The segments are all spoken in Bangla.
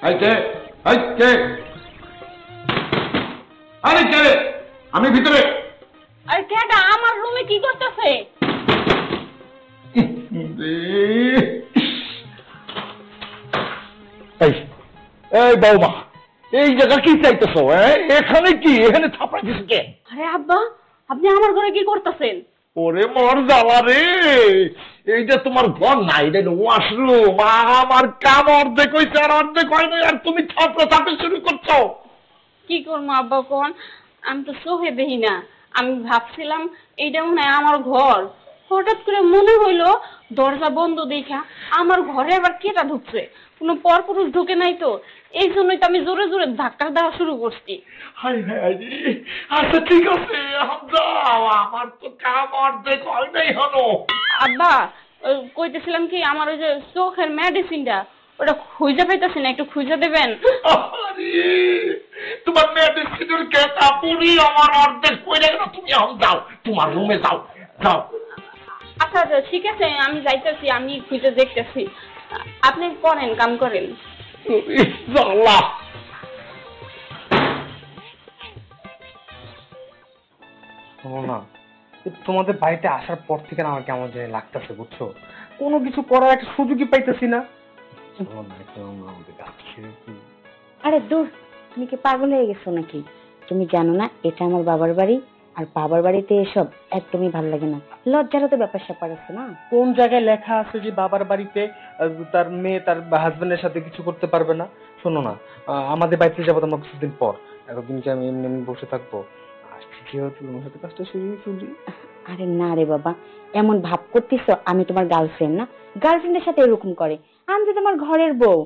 এই কে, এই কে, আরে কে, আমি ভিতরে। আরে কেডা আমার রুমে কি করতেছে? এই এই বৌমা, এই জায়গা কি চাইতেছো? এখানে কি, এখানে থাপড়া দিছো কে? আরে আব্বা, আপনি আমার ঘরে কি করতেছেন? ওরে মর জ্বালা রে, এই যে তোমার ঘর নাই, এটা ওয়াশরুম। আমার কাম অর্ধেক হয়েছে আর অর্ধেক হয় নাই, আর তুমি থাপড়া থাপড়ি শুরু করছো। কি করবো আব্বা কোন? আমি তো চোখে দেখি না। আমি ভাবছিলাম এইটা মনে হয় আমার ঘর। হঠাৎ করে মনে হইলো দরজা বন্ধ দেখা আমার ঘরে আবার কেটা ঢুকছে। কোনো পরপুরুষ ঢুকে নাই তো, এই জন্যই তো আমি জোরে জোরে ধাক্কা দেওয়া শুরু করছি। হাই হাই রে, আচ্ছা ঠিক আছে, যাও, আমার তো কাম অর্ধেক হয় নাই হলো। আব্বা, কইতেছিলাম কি আমার ওই যে চোখের মেডিসিনটা ওটা খুঁজে পাইতেছি না, একটু খুঁজে দেবেন? আরে, তোমার মেডিসিনের কাপড়ই আমার অর্ধেক হয়ে গেল। তুমি এখন যাও, তোমার রুমে যাও, যাও। আচ্ছা আচ্ছা ঠিক আছে, আমি যাইতেছি, আমি খুঁজে দেখতেছি। আপনি করেন, কাম করেন। জ্বালা। শোনো না, তোমাদের বাড়িতে আসার পর থেকে না আমার কেমন জানি লাগতেছে, বুঝছো? কোনো কিছু করার একটা সুযোগই পাইতেছি না। শোনো না, একটু আমাদের কাছে আরে দূর, তুমি কি পাগল হয়ে গেছো নাকি? তুমি জানো না এটা আমার বাবার বাড়ি, আর বাবার বাড়িতে এসব একদমই ভালো লাগে না। লজ্জারও তো ব্যাপার স্যাপার আছে না। কোন জায়গায় লেখা আছে যে বাবার বাড়িতে তার মেয়ে তার হাজবেন্ডের সাথে কিছু করতে পারবে না? শোনো না, আমাদের বাড়িতে যাবো আমরা কিছুদিন পর। এতদিন কি আমি এমনি এমনি বসে থাকবো? আসছি যেহেতু তোমার সাথে কাজটা সেরে ফেলি। আরে না রে বাবা, এমন ভাব করতেছো আমি তোমার গার্লফ্রেন্ড না। গার্লফ্রেন্ডের সাথে এরকম করে? আমি তো তোমার ঘরের বউ।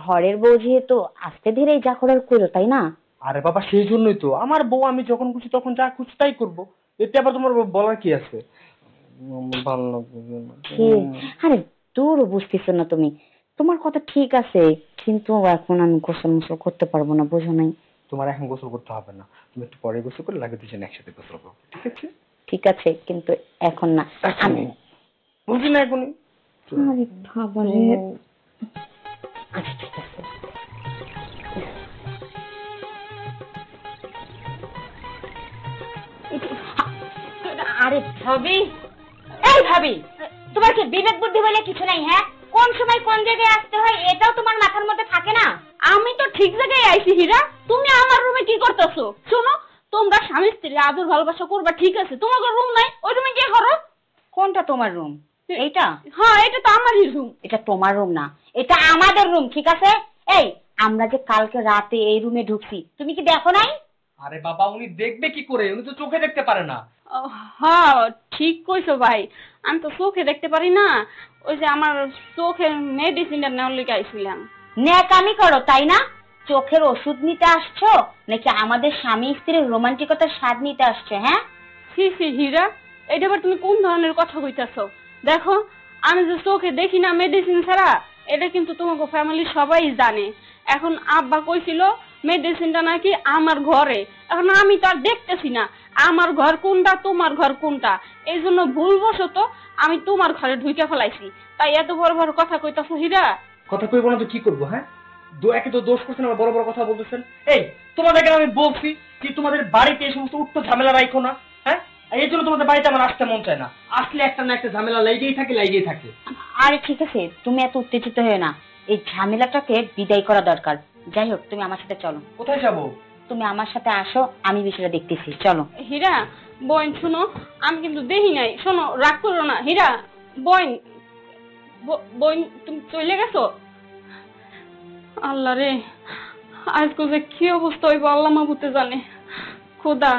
ঘরের বউ যেহেতু আস্তে ধীরেই যা করার করো, তাই না? আরে বাবা, সেই জন্যই তো আমার বউ, আমি যখন খুশি তখন যা খুশি তাই করবো। এতে আবার তোমার বলার কি আছে? ভালো লাগবে না। কি? আরে দূর, বুঝতেছো না তুমি? তোমার কথা ঠিক আছে, কিন্তু এখন আমি গোসল মোসল করতে পারবো না, বুঝো নাই? তোমার এখন গোসল করতে হবে না, তুমি একটু পরে গোসল করে লাগে দুজন একসাথে গোসল করবো, ঠিক আছে? ঠিক আছে, কিন্তু এখন না। আমি বুঝি না এখনই। আরে বাবা রে। আচ্ছা ঠিক আছে। আরে ভাবি, এই ভাবি, তোমার কি বিবেক বুদ্ধি বলে কিছু নাই? হ্যাঁ, কোন সময় কোন জায়গায় আসতে হয় এটাও তোমার মাথার মধ্যে থাকে না? আমি তো ঠিক জায়গায় আইছি হীরা, তুমি আমার রুমে কি করতেছো? শোনো, তোমরা স্বামী স্ত্রী আদর ভালোবাসা করবা, ঠিক আছে, তোমার রুম নাই, ওই রুমে গিয়ে করো। কোনটা তোমার রুম? এইটা? হ্যাঁ, এটা তো আমারই রুম। এটা তোমার রুম না, এটা আমাদের রুম, ঠিক আছে? এই, আমরা যে কালকে রাতে এই রুমে ঢুকছি, তুমি কি দেখো নাই? আরে বাবা, উনি দেখবে কি করে? উনি তো চোখে দেখতে পারে না। হ্যাঁ ঠিক কইছো ভাই, আমি তো চোখে দেখতে পারি না। ওই যে আমার চোখের মেডিসিনটা নেওয়ার লিগে আইছিলাম। ন্যাকামি করো তাই না? চোখের ওষুধ নিতে আসছো নাকি আমাদের স্বামী স্ত্রীর রোমান্টিকতার স্বাদ নিতে আসছো? হ্যাঁ, সি সি হীরা, এটা আবার তুমি কোন ধরনের কথা কইতাছো? দেখো, আমি যে চোখে দেখি না মেডিসিন ছাড়া, এটা কিন্তু তোমাকে ফ্যামিলি সবাই জানে। এখন আব্বা কইছিল মেডিসিনটা নাকি আমার ঘরে, এখন আমি তো আর দেখতেছি না আমার ঘর কোনটা তোমার ঘর কোনটা। এই জন্য ভুলবশত আমি তোমার ঘরে ঢুকে ফেলাইছি, তাই এত বড় বড় কথা কইতাছো হীরা। কথা কইবো না তো কি করবো? হ্যাঁ, একে তো দোষ করছেন, আবার বড় বড় কথা বলতেছেন। এই, তোমাদেরকে আমি বলছি যে তোমাদের বাড়িতে এই সমস্ত উঠতো ঝামেলা রাখো না। হ্যাঁ, এই জন্য তোমাদের বাড়িতে আমার আসতে মন চায় না। আসলে একটা না একটা ঝামেলা লেগেই থাকে। আরে ঠিক আছে, তুমি এত উত্তেজিত হয়ে না, এই ঝামেলাটাকে বিদায় করা দরকার। যাই হোক, তুমি আমার সাথে চলো। কোথায় যাবো? তুমি আমার সাথে আসো, আমি বিষয়টা দেখতেছি, চলো। হীরা বোন, শুনো, আমি কিন্তু দেখি নাই, শোনো, রাগ করো না হীরা। বোন, বোন, তুমি চলে গেছো? আল্লাহ রে, আজকে যে কি অবস্থা হইব আল্লাহ মাহবুতে জানে। খোদা,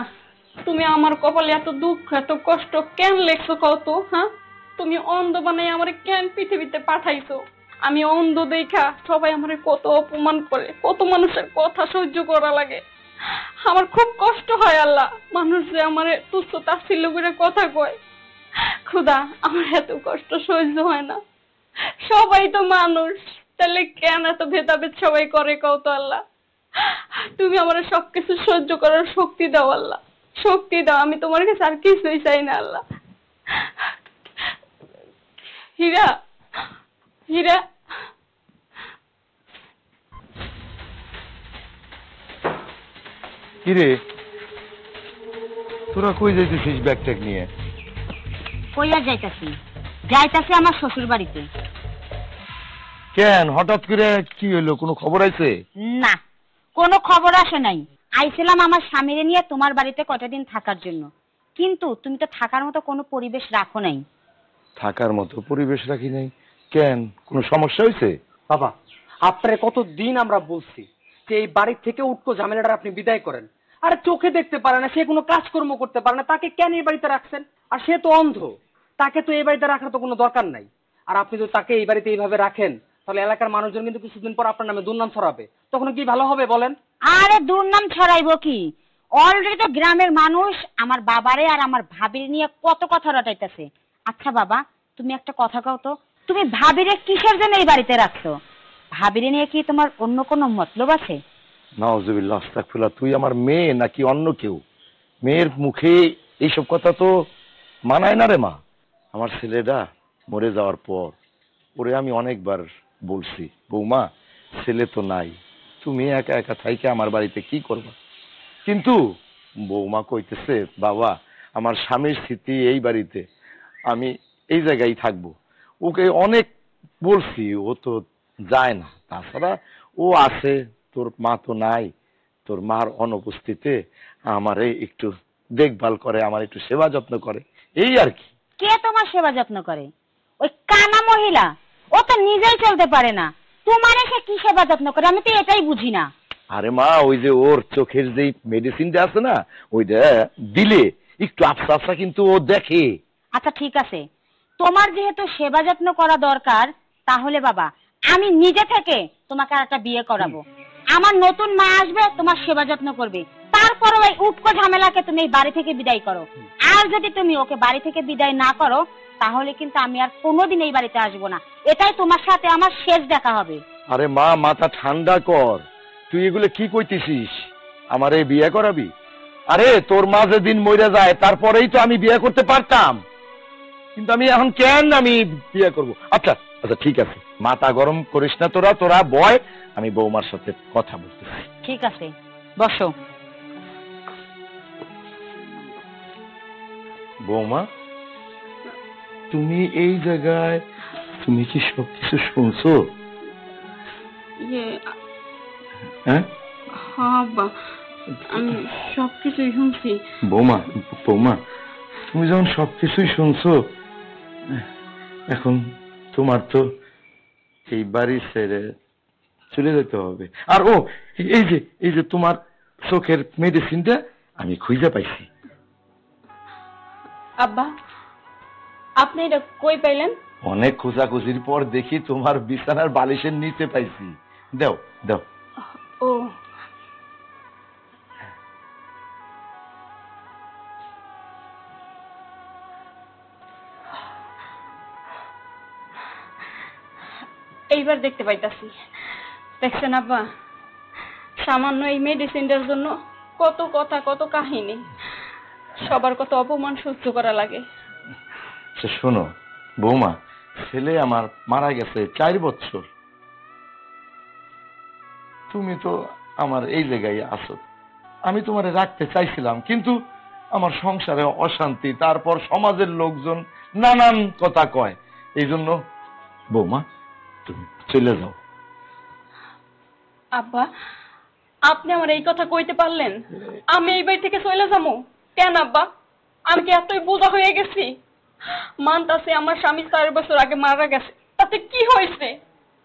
তুমি আমার কপালে এত দুঃখ এত কষ্ট কেন লেখছো কত? হ্যাঁ, তুমি অন্ধ বানাই আমারে কেন পৃথিবীতে পাঠাইছো? আমি অন্ধ দেখা সবাই আমারে কত অপমান করে, কত মানুষের কথা সহ্য করা লাগে। আমার খুব কষ্ট হয় আল্লাহ, মানুষ যে আমারে তুচ্ছ তাচ্ছিল্য করে কথা কয়। খোদা, আমার এত কষ্ট সহ্য হয় না। সবাই তো মানুষ, তাহলে কেন এত ভেদাভেদ সবাই করে কও তো আল্লাহ? তুমি আমার সবকিছু সহ্য করার শক্তি দাও আল্লাহ, শক্তি দাও। আমি তোমার কাছে আর কিছুই চাই না আল্লাহ। হীরা, হীরা, কিরে তোরা কই যাইতেছিস ব্যাগ ট্যাগ নিয়ে? কই আর যাইতাছি আমার শ্বশুর বাড়িতে। কেন হঠাৎ করে কি হইলো, কোনো খবর আছে? না, কোনো খবর আসে নাই। আইছিলাম আমার স্বামীরে নিয়ে তোমার বাড়িতে কয়টা দিন থাকার জন্য, কিন্তু তুমি তো থাকার মতো কোনো পরিবেশ রাখো নাই। থাকার মতো পরিবেশ রাখি নাই কেন, কোনো সমস্যা হয়েছে? বাবা, আপনারে কতদিন আমরা বলছি যে এই বাড়ির থেকে উটকো ঝামেলাটা আপনি বিদায় করেন। আরে চোখে দেখতে পারে না, সে কোনো কাজকর্ম করতে পারে না, তাকে কেন এই বাড়িতে রাখছেন? আর সে তো অন্ধ, তাকে তো এই বাড়িতে রাখার তো কোনো দরকার নাই। আর আপনি যদি তাকে এই বাড়িতে এইভাবে রাখেন, তাহলে এলাকার মানুষজন কিন্তু কিছুদিন পর আপনার নামে দুর্নাম ছড়াবে। তখন কি ভালো হবে বলেন? আরে দুর্নাম ছড়াইবো কি, অলরেডি তো গ্রামের মানুষ আমার বাবারে আর আমার ভাবির নিয়ে কত কথা রটাইতেছে। আচ্ছা বাবা, তুমি একটা কথা কও তো, তুমি ভাবিরে কিসের জন্য এই বাড়িতে রাখছো? ভাবিরে নিয়ে কি তোমার অন্য কোনো মতলব আছে? নাউজুবিল্লাহ, আস্তাগফিরুল্লাহ। তুই আমার মেয়ে নাকি অন্য কেউ? মেয়ের মুখে এইসব কথা তো মানায় না রে মা। আমার ছেলেটা মরে যাওয়ার পর ওরে আমি অনেকবার বলছি, বৌমা ছেলে তো নাই, তুমি একা একা থাইকে আমার বাড়িতে কি করবা? কিন্তু বৌমা কইতেছে, বাবা আমার স্বামীর স্মৃতি এই বাড়িতে, আমি এই জায়গায় থাকবো। ওকে অনেক বলছি, ও তো যায় না। তাছাড়া ও আছে, তোর মা তো নাই, তোর মার অনুপস্থিতিতে আমারে একটু দেখভাল করে, আমার একটু সেবা যত্ন করে, এই আর কি। কে তোমার সেবা যত্ন করে? ওই কানা মহিলা, ও তো নিজেই চলতে পারে না, তোমারে সে কি সেবা যত্ন করে? আমি তো এটাই বুঝি না। আরে মা, ওই যে ওর চোখের যে মেডিসিনটা আছে না, ওইটা দিলে একটু আফসা আফসা কিন্তু ও দেখে। আচ্ছা ঠিক আছে, তোমার যেহেতু সেবা যত্ন করা দরকার, তাহলে বাবা আমি নিজে থেকে তোমাকে আর একটা বিয়ে করাবো। আমার নতুন মা আসবে, তোমার সেবা যত্ন করবে, তারপর ওই উটকো ঝামেলাকে তুমি এই বাড়ি থেকে বিদায় করো। আর যদি তুমি ওকে বাড়ি থেকে বিদায় না করো, তাহলে কিন্তু আমি আর কোনোদিন এই বাড়িতে আসবো না। এটাই তোমার সাথে আমার শেষ দেখা হবে। আরে মা, মাথা ঠান্ডা কর, তুই এগুলো কি কইতেছিস? আমারে বিয়ে করাবি? আরে তোর মা যেদিন মরে যায় তারপরেই তো আমি বিয়ে করতে পারতাম, কিন্তু আমি এখন কেন আমি বিয়ে করব? আচ্ছা আচ্ছা ঠিক আছে, মাথা গরম করিস না, তোরা তোরা বয়, আমি বৌমার সাথে কথা বলতেছি। ঠিক আছে, বসো। বৌমা, তুমি এই জায়গায়, তুমি কি সবকিছু শুনছো? হ্যাঁ হ্যাঁ আব্বা, আমি সবকিছুই শুনছি। বৌমা, বৌমা তুমি যখন সবকিছুই শুনছো, এখন তোমার তো এই বাড়ি ছেড়ে চলে যেতে হবে। আর ও এই যে তোমার চোখের মেডিসিনটা আমি খুঁজে পাইছি। আব্বা, আপনি এটা কই পাইলেন? অনেক খোঁজাখুঁজির পর দেখি তোমার বিছানার বালিশের নিচে পাইছি। দাও দাও। ও, এইবার দেখতে পাইতাছি। দেখছেন আব্বা, সামান্য এই মেডিসিনটার জন্য কত কথা, কত কাহিনী, সবার কত অপমান সহ্য করা লাগে। শোনো বৌমা, ছেলে আমার মারা গেছে 4 বছর, তুমি তো আমার এই জায়গায় আছো, আমি তোমারে রাখতে চাইছিলাম, কিন্তু আমার সংসারে অশান্তি, তারপর সমাজের লোকজন নানান কথা কয়, এই জন্য বৌমা তুমি চলে যাও। আব্বা, আপনি আমার এই কথা কইতে পারলেন? আমি এই বাড়ি থেকে চলে যাবো কেন আব্বা? আমি কি এতই বোঝা হয়ে গেছি? মানতাছে আমার স্বামী 4 বছর আগে মারা গেছে, তাতে কি হয়েছে?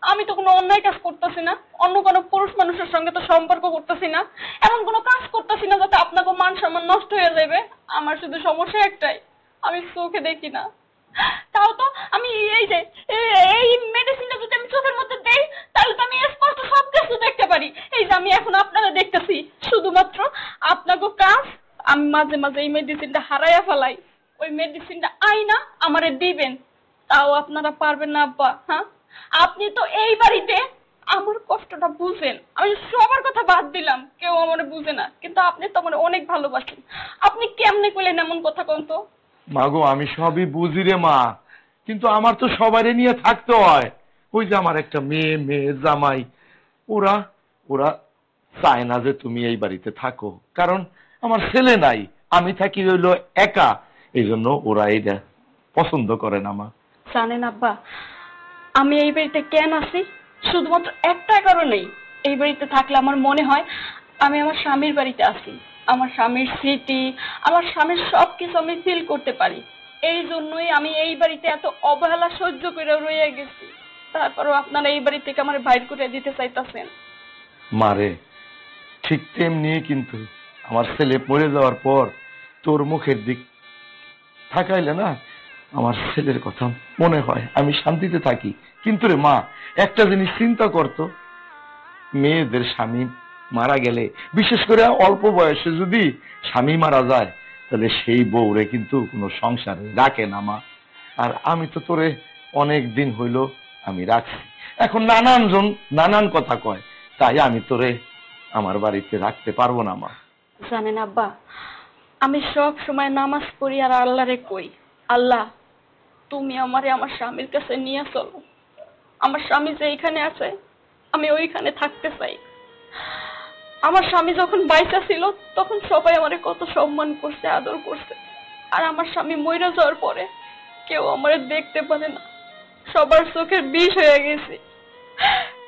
আমি তো কোনো অন্যায় কাজ করতেছি না, অন্য কোনো পুরুষ মানুষের সঙ্গে তো সম্পর্ক করতেছি না, এমন কোনো কাজ করতেছি না যাতে আপনাকে মান সম্মান নষ্ট হয়ে যাবে। আমার শুধু সমস্যা একটাই, আমি চোখে দেখি না। তাও তো আমি এই যে এই মেডিসিনটা যদি আমি চোখের মধ্যে দেই, তাহলে তো আমি স্পষ্ট সব কিছু দেখতে পারি। এই যে আমি এখন আপনারা দেখতেছি, শুধুমাত্র আপনাকে কাজ আমি মাঝে মাঝে এই মেডিসিনটা হারাইয়া ফেলাই, ওই মেডিসিনটা আইনা আমারে দিবেন, তাও আপনারা পারবেন না আব্বা। হ্যাঁ, আপনি তো এই বাড়িতে আমার কষ্টটা বুঝেন, আমি সবার কথা বাদ দিলাম, কেউ আমার বুঝে না, কিন্তু আপনি তো আমার অনেক ভালোবাসেন। আপনি কেমনে কইলেন এমন কথা কোন তো? মা গো, আমি সবই বুঝি রে মা, কিন্তু আমার তো সবারই নিয়ে থাকতে হয়। ওই যে আমার একটা মেয়ে, জামাই, ওরা ওরা চায় না যে তুমি এই বাড়িতে থাকো, কারণ আমার ছেলে নাই, আমি থাকি হইলো একা, এই জন্য ওরা এটা পছন্দ করে না মা। জানেন আব্বা, আমি এই বাড়িতে কেন আছি শুধুমাত্র একটা কারণেই। এই বাড়িতে থাকলে আমার মনে হয় আমি আমার স্বামীর বাড়িতে আছি। আমার স্বামীর স্মৃতি, আমার স্বামীর সবকিছু আমি ফিল করতে পারি। এই জন্যই আমি এই বাড়িতে এত অবহেলা সহ্য করে রয়ে গেছি। তারপরও আপনারা এই বাড়ি থেকে আমার বাইর করে দিতে চাইতেছেন। মারে, ঠিক তেমনি কিন্তু আমার ছেলে মরে যাওয়ার পর তোর মুখের দিক থাকাইলে না আমার ছেলের কথা মনে হয়, আমি শান্তিতে থাকি। কিন্তু রে মা, একটা জিনিস চিন্তা করতো, মেয়েদের স্বামী মারা গেলে, বিশেষ করে অল্প বয়সে যদি স্বামী মারা যায়, তাহলে সেই বউরে কিন্তু কোনো সংসারে রাখে না মা। আর আমি তো তোরে অনেক দিন হইল আমি রাখছি, এখন নানান জন নানান কথা কয়, তাই আমি তোরে আমার বাড়িতে রাখতে পারবো না মা। জানেন আব্বা, আমি সব সময় নামাজ পড়ি আর আল্লাহরে কই, আল্লাহ তুমি আমারে আমার স্বামীর কাছে নিয়ে চলো। আমার স্বামী যে এখানে আছে আমি ওইখানে থাকতে চাই। আমার স্বামী যখন বাইচা ছিল তখন সবাই আমারে কত সম্মান করছে, আদর করছে। আর আমার স্বামী মইরা যাওয়ার পরে কেউ আমারে দেখতে পারে না, সবার চোখের বিষ হয়ে গেছে।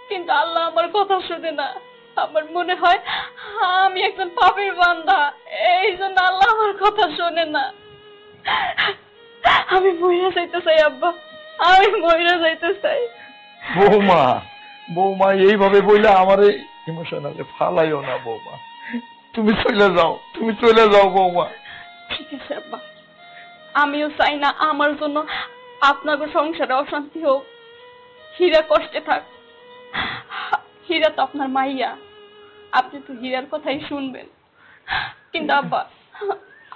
কিন্তু আল্লাহ আমার কথা শুনে না। আমার মনে হয় আমি একজন পাপীর বান্দা, এই জন্য আল্লাহ আমার কথা শোনে না। আমি মইরা যাইতে চাই আব্বা, আমি মইরা যাইতে চাই। বৌমা, বৌমা এইভাবে বইলে আমারে ইমোশনালে ফালাইও না বৌমা, তুমি চলে যাও, তুমি চলে যাও বৌমা। ঠিক আছে আব্বা, আমিও চাই না আমার জন্য আপনাকে সংসারে অশান্তি হোক, হীরা কষ্টে থাক। হীরা তো আপনার মাইয়া, আপনি তো হীরার কথাই শুনবেন। কিন্তু আব্বা,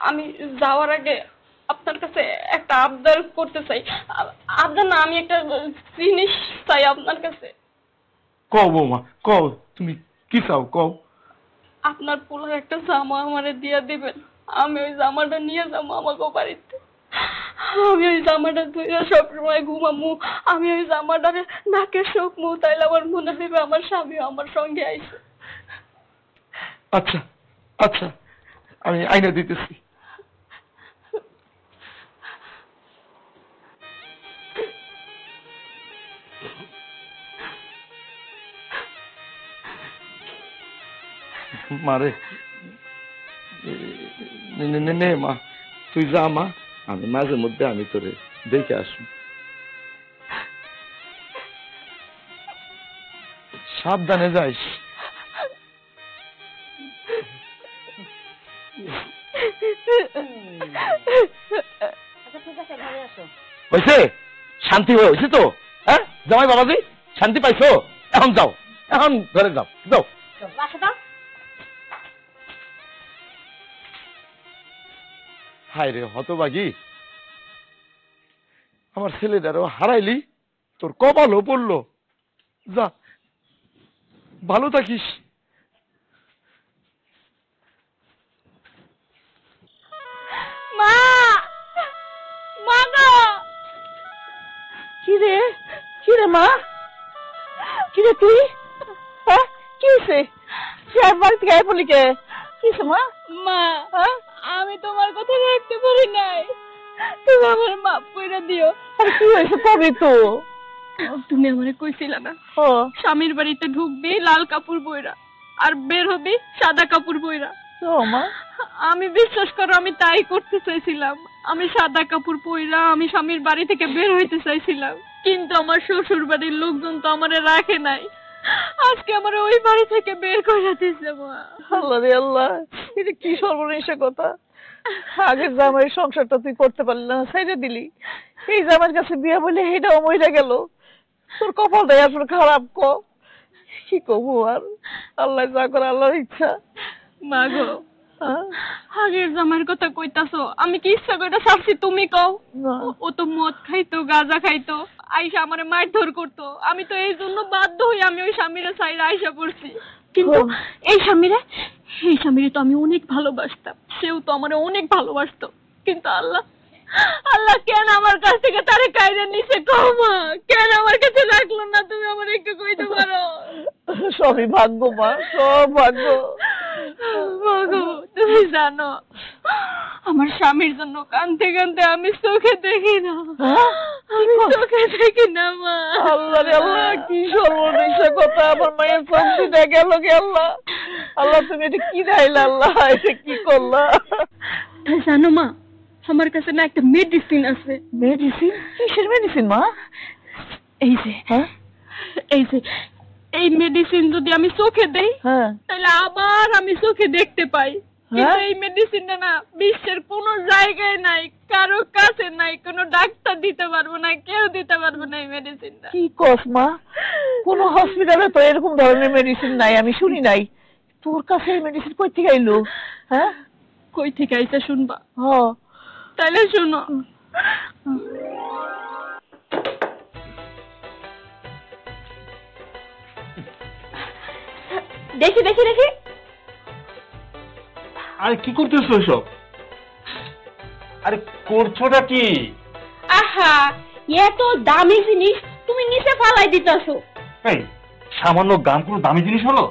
আমি যাওয়ার আগে আপনার কাছে একটা আবদার করতে চাই। আবদার না, আমি একটা জিনিস চাই আপনার কাছে। কও বৌমা, কও, তুমি কি চাও কও। আপনার পোলার একটা জামা আমারে দিয়ে দিবেন, আমি ওই জামাটা নিয়ে যাবো আমাকে বাড়িতে। আমি ওই জামাটা ধুয়ে সবসময় ঘুমামু, আমি ওই জামাটারে নাকে শুকমু, তাইলে আমার মনে হইবে আমার স্বামী আমার সঙ্গে আইছে। আচ্ছা আচ্ছা, আমি আইনা দিতেছি। মারে, নে মা, তুই যা মা, আমি মাঝে মধ্যে আমি তোরে দেখে আসি। সাবধানে যাইস। আচ্ছা ঠিক আছে, ঘরে আসো। হয়েছে? শান্তি হয়েছে তো? হ্যাঁ জামাই বাবাজি, শান্তি পাইছো? এখন যাও, এখন ঘরে যাও, যাও। বাসা দাও। হায় রে হতভাগী, আমার ছেলেটারও হারাইলি, তোর কপালও পড়লো। যা, ভালো থাকিস। মা, মা গো। কিরে কিরে মা, কিরে তুই, হ্যাঁ কি হয়েছে? বাড়ি থেকে আয় পড়লি কে? কিসে মা? মা, হ্যাঁ আমি তোমার কথা রাখতে পারি নাই, তুমি আমার মাফ করে দিও। আরে কি হয়েছে তবে তো? তুমি আমারে কইছিলা না ও স্বামীর বাড়িতে ঢুকবি লাল কাপড় বইরা আর বের হবি সাদা কাপড় বইরা। ও মা, আমি বিশ্বাস করো আমি তাই করতে চাইছিলাম। আমি সাদা কাপড় পইরা আমি স্বামীর বাড়ি থেকে বের হইতে চাইছিলাম, কিন্তু আমার শ্বশুর বাড়ির লোকজন তো আমারে রাখে নাই। আজকে আমার ওই বাড়ি থেকে বের করে দিয়েছে মা। আল্লাহ রে আল্লাহ, এটা কি সর্বনেশা কথা। আগের জামাইয়ের সংসারটা তুই করতে পারলি না, ছেড়ে দিলি। এই জামাইয়ের কাছে বিয়ে বলে এটাও মরে গেল। তোর কপালটাই আসলে খারাপ। কি করবো আর, আল্লাহ যা করে আল্লাহর ইচ্ছা। মা গো, হ্যাঁ? আগের জামাইয়ের কথা কইতাছো, আমি কি ইচ্ছা করে ছাড়ছি তুমি কও? না। ও তো মদ খাইতো, গাঁজা খাইতো, আইসা আমারে মারধর করতো। আমি তো এই জন্য বাধ্য হই আমি ওই স্বামীরা চাইরা আইসা পড়ছি। কিন্তু এই স্বামীরে তো আমি অনেক ভালোবাসতাম, সেও তো আমারে অনেক ভালোবাসতো। কিন্তু আল্লাহ আল্লাহ কেন আমার কাছ থেকে তারে কাইরা নিছে কও মা, কেন আমার কাছে রাখলো না? তুমি আমার একটু কইতে পারো? সবই ভাগ্য মা, সব ভাগ্য। মাগো, তুমি জানো আমার স্বামীর জন্য কাঁদতে কাঁদতে আমি চোখে দেখি না, আমি চোখে দেখি না মা। আল্লাহ রে আল্লাহ, কি সর্বনেশা কথা, আমার মায়ের চোখ দুটা গেল গে আল্লাহ। আল্লাহ তুমি এটা কি দাইলা আল্লাহ, এটা কি করলা? জানো মা, আমার কাছে না একটা মেডিসিন আছে। মেডিসিন? কিসের মেডিসিন মা? এই যে এই যে এই মেডিসিন যদি আমি চোখে দেই তাহলে আবার আমি চোখে দেখতে পাই। কিন্তু এই মেডিসিনটা না বিশ্বের কোনো জায়গায় নাই, কারো কাছে নাই, কোনো ডাক্তার দিতে পারবো না, কেউ দিতে পারবো না এই মেডিসিনটা। কি কস মা? কোন হসপিটালে তো এরকম ধরনের মেডিসিন নাই, আমি শুনি নাই। তোর কাছে এই মেডিসিন কই থেকে আইলো? হ্যাঁ, কই থেকে আইছে শুনবা? তাইলে শুনো। দেখি দেখি দেখি। আরে কি করতেছো এসব? আরে করছোটা কি? আহা, এত দামি জিনিস তুমি নিচে ফালাই দিতেছো। এই সামান্য গান কোনো দামি জিনিস হলো?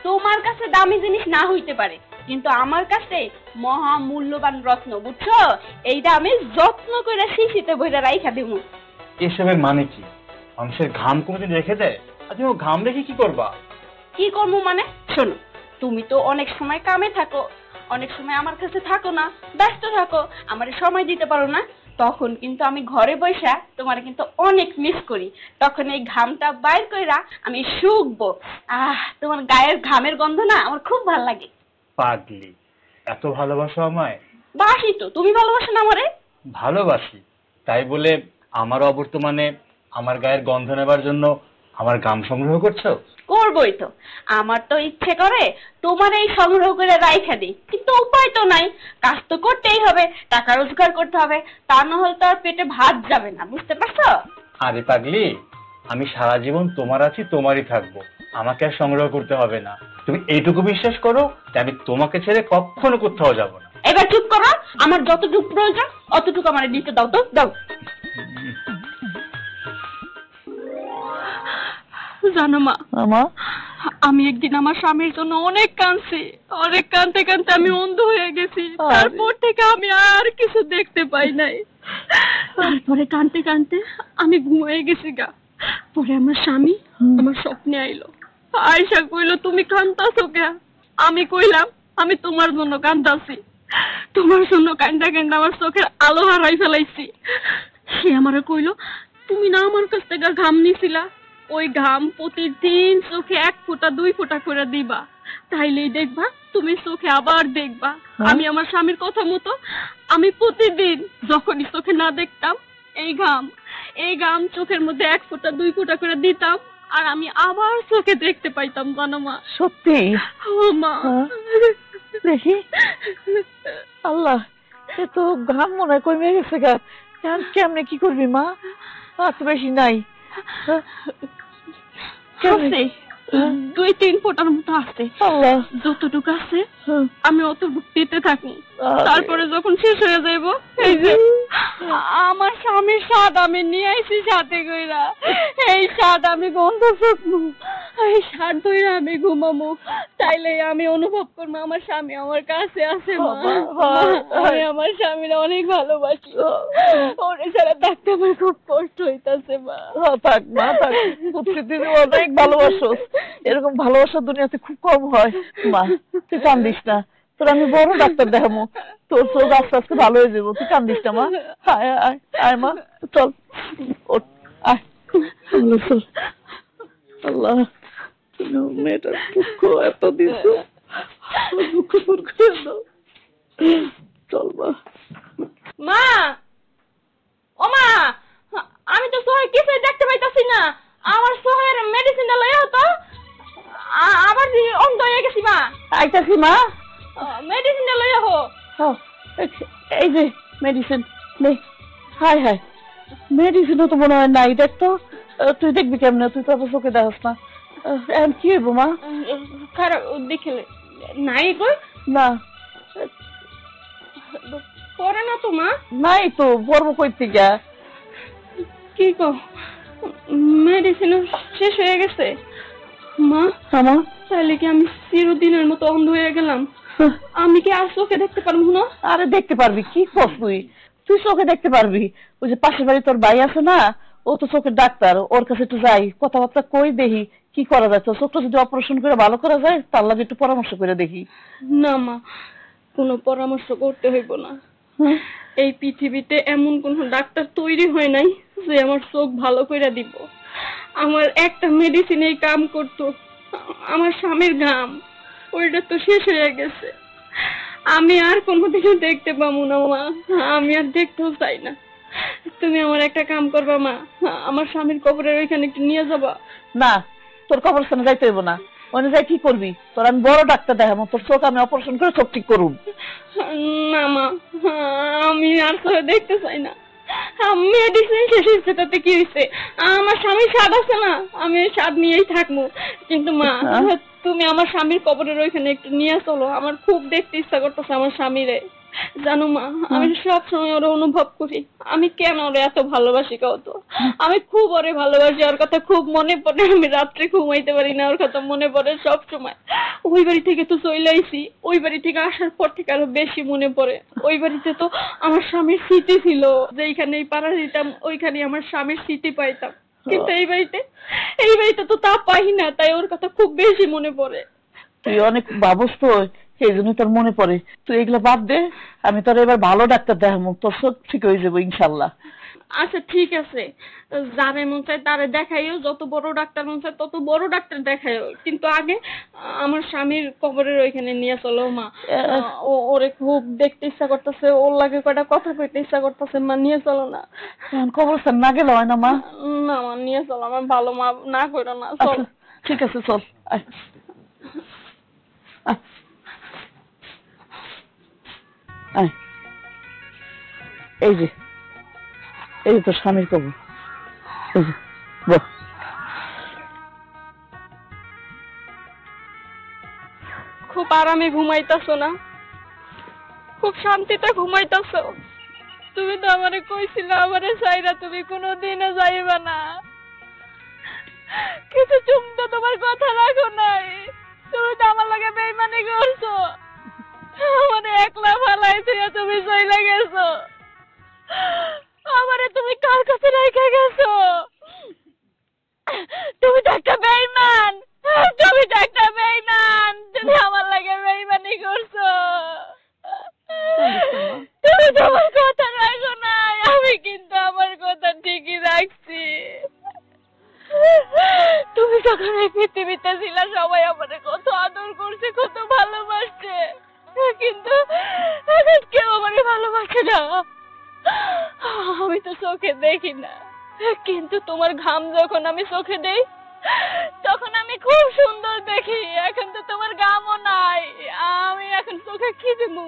তোমার কাছে দামি জিনিস না হইতে পারে, কিন্তু আমার কাছে মহা মূল্যবান রত্ন, বুঝছো? এইটা আমি যত্ন করে শিশিতে বইরা রাইখা দিব। এসবের মানে কি? মানুষের ঘাম কোনোদিন রেখে দেয়? আর তুমি ঘাম রেখে কি করবা? কি করবো মানে? শোনো, তুমি তো অনেক সময় কামে থাকো, অনেক সময় আমার কাছে থাকো না, ব্যস্ত থাকো, আমার সময় দিতে পারো না। তখন কিন্তু আমি ঘরে বসা তোমার কিন্তু অনেক মিস করি। তখন এই ঘামটা বাইর কইরা আমি শুকবো। তোমার গায়ের ঘামের গন্ধ না আমার খুব ভালো লাগে। পাগলি, এত ভালোবাসো আমায়? বাসি তো, তুমি ভালোবাসো না আমারে? ভালোবাসি, তাই বলে আমার অবর্তমানে আমার গায়ের গন্ধ নেবার জন্য আমার ঘাম সংগ্রহ করছো? করবোই তো, আমার তো ইচ্ছে করে তোমার এই সংগ্রহ করে রাইখা দিই, কিন্তু উপায় তো নাই। কাজ তো করতেই হবে, টাকা রোজগার করতে হবে, তা না হলে তো আর পেটে ভাত যাবে না, বুঝতে পারছো? আরে পাগলি, আমি সারা জীবন তোমার আছি, তোমারই থাকবো, আমাকে আর সংগ্রহ করতে হবে না। তুমি এইটুকু বিশ্বাস করো যে আমি তোমাকে ছেড়ে কখনো কোথাও যাব না। এবার চুপ করো, আমার যতটুকু প্রয়োজন অতটুকু আমার দিতে দাও তো, দাও। জানো মা, আমি একদিন আমার স্বামীর জন্য অনেক কাঁদছি, অনেক কাঁদতে কাঁদতে আমি অন্ধ হয়ে গেছি। তারপর থেকে আমি আর কিছু দেখতে পাই নাই। তারপরে কাঁদতে কাঁদতে আমি ঘুমিয়ে গেছি গা। পরে আমার স্বামী আমার স্বপ্নে আইলো, আয়সা কইলো তুমি কাঁদতাছো কে? আমি কইলাম আমি তোমার জন্য কাঁদতাছি, তোমার জন্য কান্দা কান্দা আমার চোখের আলো হারাই ফেলাইছি। সে আমারে কইলো তুমি না আমার কাছ থেকে ঘাম নিছিলা, ওই ঘাম প্রতিদিন চোখে 1 ফোঁটা 2 ফোঁটা করে দিবা, তাইলেই দেখবা তুমি চোখে আবার দেখবা। আমি আমার স্বামীর কথা মতো আমি প্রতিদিন যখনই চোখে না দেখতাম এই ঘাম চোখের মধ্যে 1 ফোঁটা 2 ফোঁটা করে দিতাম, আর আমি আবার চোখে দেখতে পাইতাম। জানো মা? সত্যি? ও মা, দেখি। আল্লাহ, সে তো ঘাম মনে হয় কমে গেছে গা। কেমনে কি করবি মা? আর তো বেশি নাই। আছে 2-3 ফোঁটার মতো আছে। আল্লাহ, যতটুকু আছে আমি অতটুকু দিতে থাকি, তারপরে যখন শেষ হয়ে যাইব, এই যে আমার স্বামীর স্বাদ আমি নিয়ে আইছি সাথে কইরা, এই স্বাদ আমি গন্ধ শুকবো, এই স্বাদ ধইরা আমি ঘুমামো, তাইলে আমি অনুভব করবো আমার স্বামী আমার কাছে আছে। আমি আমার স্বামীর অনেক ভালোবাসি, ওরে ছাড়া থাকতে আমার খুব কষ্ট হইতাছে মা। থাক মা, থাক, তুই অনেক ভালোবাসো, এরকম ভালোবাসা দুনিয়াতে খুব কম হয়। মা তুই কান্দিস না, তোর আমি বড় ডাক্তার দেখাবো, তোর চোখ আস্তে আস্তে ভালো হয়ে যাবো, তুই কান্দিস না মা। আয় আয় আয় মা, চল ওঠ, আয়। চল। আল্লাহ, তুমি মেয়েটার দুঃখ এত দিছো, দুঃখ দূর করে দাও। চল মা। মা, ও মা, আমি তো সোহের কিছুই দেখতে পাইতাছি না, আমার সোহের মেডিসিনটা লইয়া হতো, আবার অন্ধ হয়ে গেছি মা। আইতাছি মা, মেডিসিনটা লইয়া হো। এই যে মেডিসিন নে। হায় হায়, মেডিসিনও তো মনে হয় নাই। দেখ তো, তুই দেখবি কেমনে, তুই তো আবার চোখে দেখাস না। এখন কি হইব মা? খারাপ দেখিলে নাই গো। না, পরে না তো মা? নাই তো, পড়বো কই থেকে? কি কো, মেডিসিন শেষ হয়ে গেছে? মা আমার তাহলে কি আমি চিরদিনের মতো অন্ধ হয়ে গেলাম? আমি কি আর চোখে দেখতে পারবো না? আরে দেখতে পারবি, কি কর তুই? তুই চোখে দেখতে পারবি। ওই যে পাশের বাড়ি তোর ভাই আছে না, ও তো চোখের ডাক্তার, ওর কাছে একটু যাই, কথাবার্তা কই দেখি কি করা যায়। তোর চোখটা যদি অপারেশন করে ভালো করা যায়, তার লাগে একটু পরামর্শ করে দেখি। না মা, কোনো পরামর্শ করতে হইব না। এই পৃথিবীতে এমন কোনো ডাক্তার তৈরি হয় নাই যে আমার চোখ ভালো করে দিব। আমার একটা মেডিসিনে কাম করতো, আমার স্বামীর ঘাম, ওইটা তো শেষ হয়ে গেছে। আমি আর কোনোদিনও দেখতে পাবো না মা, আমি আর দেখতেও চাই না। তুমি আমার একটা কাম করবা মা, আমার স্বামীর কবরের ওইখানে একটু নিয়ে যাবা। না, তোর কবরস্থানে যাইতে হইব না। ওখানে যাই কি করবি? তোর আমি বড় ডাক্তার দেখাবো, তোর চোখ আমি অপারেশন করে চোখ ঠিক করুন। না মা, আমি আর চোখে দেখতে চাই না। মেডিসিন শেষ হয়েছে, তাতে কি হয়েছে? আমার স্বামীর স্বাদ আছে না, আমি ওই স্বাদ নিয়েই থাকবো। কিন্তু মা, তুমি আমার স্বামীর কবরের ওইখানে একটু নিয়ে চলো, আমার খুব দেখতে ইচ্ছা করতেছে আমার স্বামীরে। জানো মা, আমি সব সময় ওরা অনুভব করি আমি কেন ওরে এত ভালোবাসি। কত আমি খুব ওরে ভালোবাসি, ওর কথা খুব মনে পড়ে। আমি রাত্রে ঘুমাইতে পারি না, ওর কথা মনে পড়ে সব সময়। ওই বাড়ি থেকে তো চলে আইছি, ওই বাড়ি থেকে আসার পর থেকে আরো বেশি মনে পড়ে। ওই বাড়িতে তো আমার স্বামীর স্মৃতি ছিল, যেইখানে পাড়া দিতাম ওইখানে আমার স্বামীর স্মৃতি পাইতাম। কিন্তু এই বাড়িতে তো তা পাই না, তাই ওর কথা খুব বেশি মনে পড়ে। তুই অনেক ভাবস তো, সেই জন্য তোর মনে পড়ে। তুই এগুলো বাদ দে, আমি তোর এবার ভালো ডাক্তার দেখাবো, তোর সব ঠিক হয়ে যাবো ইনশাল্লাহ। আচ্ছা ঠিক আছে, যারে মন চায় তারে দেখাইও, যত বড় ডাক্তার মন চায় তত বড় ডাক্তার দেখাইও, কিন্তু আগে আমার স্বামীর কবরের ওইখানে নিয়ে চলো মা। ওরে খুব দেখতে ইচ্ছা করতেছে, ওর লাগে কয়টা কথা কইতে ইচ্ছা করতেছে। মা নিয়ে চলো না। কবরস্থান না গেলে হয় না মা? না মা, নিয়ে চলো, আমার ভালো মা, না করো না, চল। ঠিক আছে চল। আয়। আয়। আয়। এই যে তোর স্বামীর কবর, এই যে বল। খুব আরামে ঘুমাইতেছো না? খুব শান্তিতে ঘুমাইতেছো? তুমি তো আমারে কইছিলে আমারে চাইরা তুমি কোনোদিনও যাইবা না, কিন্তু তুমি তো তোমার কথা রাখো নাই। তুমি তো আমার লাগে বেইমানি করছো, আমারে একলা ফালাইছো, তুমি চইলা গেছো। আমারে তুমি কার কাছে রেখে গেছো? তুমি তো একটা বেইমান, তুমি তো একটা বেইমান, তুমি আমার লাগে বেইমানি করছো। তুমি তোমার কথা রাখো নাই, আমি কিন্তু আমার কথা ঠিকই রাখছি। তুমি যখন এই পৃথিবীতে ছিলা সবাই আমারে কত আদর করছে, কত ভালোবাসছে, কিন্তু এখন কেউ আমারে ভালোবাসে না। আমি তো চোখে দেখি না, কিন্তু তোমার ঘাম যখন আমি চোখে দেই তখন আমি খুব সুন্দর দেখি। এখন তো তোমার ঘামও নাই, আমি এখন চোখে কি দেবো?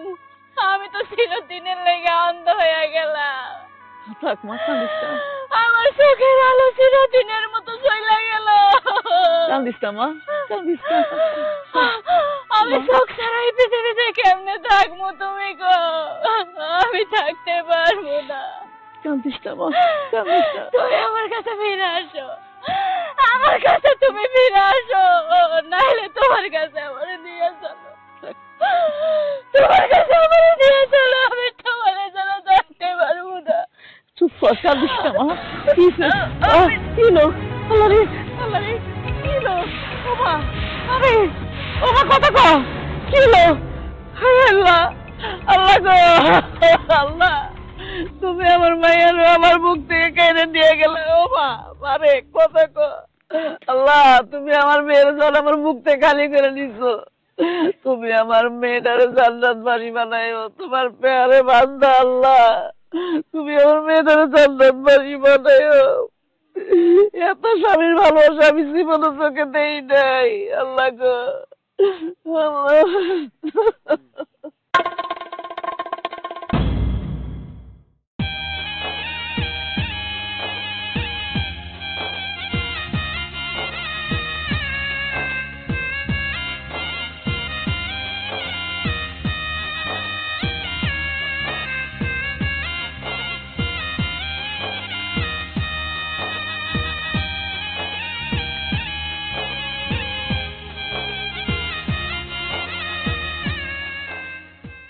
আমি তো চিরদিনের লেগে অন্ধ হয়ে গেলাম। থাক মা, কাঁদিস না। আমার চোখের আলো চিরদিনের মতো চলে গেল। কাঁদিস না মা, কাঁদিস না। আমি চোখ ছাড়া এই পৃথিবীতে কেমনে থাকবো? তুমি গো, আমি থাকতে পারবো না। কাঁদিস না মা, কাঁদিস না। তুমি আমার কাছে ফিরে আসো, আমার কাছে তুমি ফিরে আসো, নাহলে তোমার কাছে আমার নিয়ে চলো। তোমার কাছে আমার নিয়ে চলো, আমি তোমার ছাড়া থাকতে পারবো না। চুপ কর, কাঁদিস না মা। কি হলো? আল্লাহ রে, আল্লাহ রে, কি হলো? ওমা, আরে ওমা, কথা কও, কি হলো? আল্লাহ, আল্লাহ গো, আল্লাহ, তুমি আমার মায়ের আমার মুখ থেকে কেড়ে নিয়ে গেলে। ওমা, আরে কথা কও। আল্লাহ, তুমি আমার মেয়ের জল আমার মুখ থেকে খালি করে নিছো। তুমি আমার মেয়েটারে জান্নাত বাড়ি বানাইও, তোমার পেয়ারে বান্দা। আল্লাহ, তুমি আমার মেয়েটারে জান্নাত বাড়ি বানাইও। এত স্বামীর ভালোবাসা আমি জীবনে চোখে দেই নাই। আল্লাহ গো, আল্লাহ।